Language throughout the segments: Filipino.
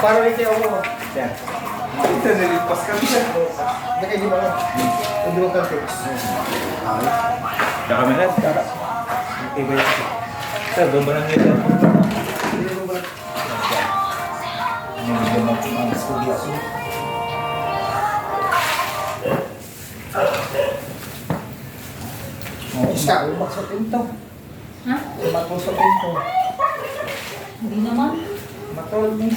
Para rin kayo mo. Yan. Ito, nilipas kami siya. Nakay di ba lang? Hindi mo kang fix. Nakamera, tara. Okay ba yan? Sir, doon ba nang yun? Hindi mo ba lang? Ano yung mga studio? Iska. Umak sa pinto. Ha? Umak sa pinto. Hindi naman. Matol mo.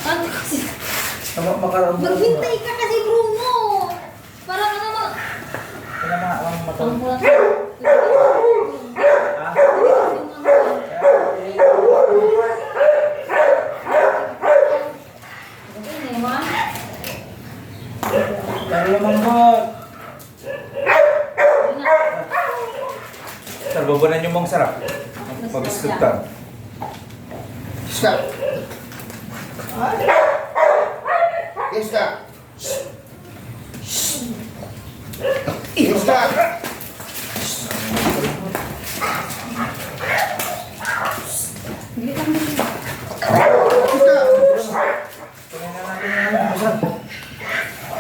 Ano kasi? Tama makaroon mo. Maghintay ka kasi, Bruno! Para ka naman. Kaya mga ang matol. Ang buwan. Ha? Lalo naman mo. Sir, babanan yung mong sarap. Pag-iskutan. Iska. Iska. Iska.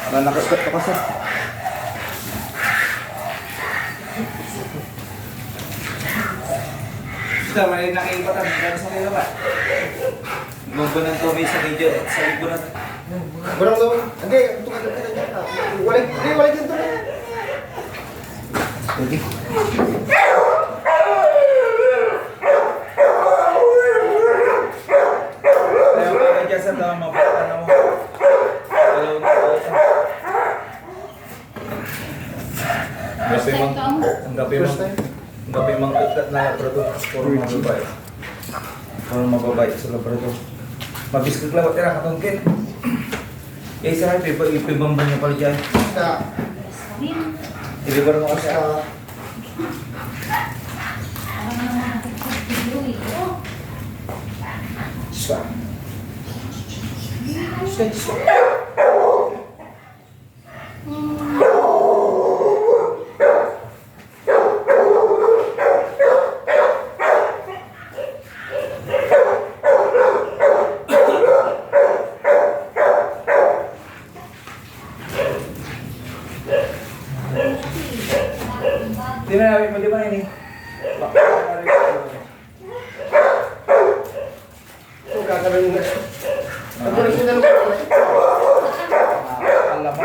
Wala nakaskat ka sir. Sir, may nakikipatan. Kaya sa kayo ba? Gumbo ng tumi sa video. Sa libo na. Walang daw. Hindi, ito ka dyan. Walang dyan to. Pwede. Kaya ka dyan sa tama, mapakita na mo. Hello, ang gabi mang ikat na labrador puro mababay. Puro mababay sa labrador. Mabiskat lang tira katungkin. Eh sa ipibamba niya pala dyan. Iska. Ilibar mo kasi Iska. Iska. Iska. Iska. Di ba namin mo di ba ini? Ito kakaroon na. Ang kulit ko na lang. Alam mo.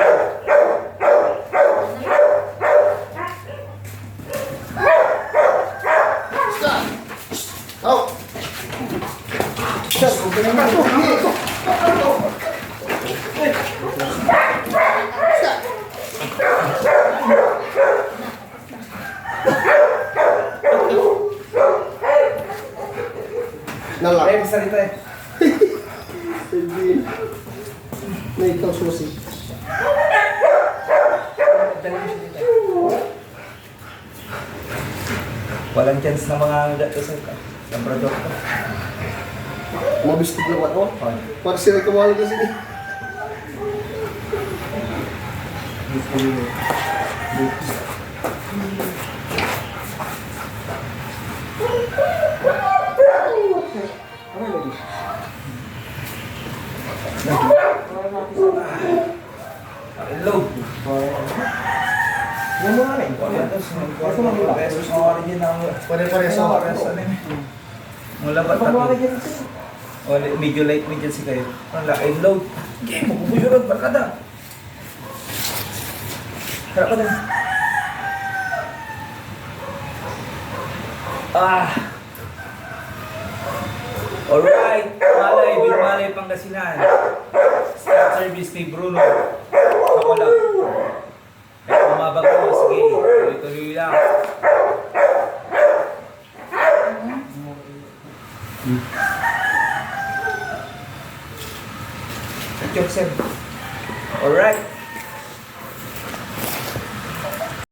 Iska. Oh. Iska. Huwag ka naman. Iska. Nalak. Eh, salita eh. Hindi. May ikaw susi. Walang chance na mga gato sa labrador ko. Mabistig lang ako. Para sila kawala kasi. Hello. Yung mga rin. Pare-pare sa oras. Mula ba wala medyo light medyo si kayo. Wala ay load. Game mo kubuyon barkada. Harap ka din. Alright, Malay Pangasinan. Start service ni Bruno. Ako lang. At bumabag ko, sige, tuloy-tuloy lang. Jokes, sir. Alright.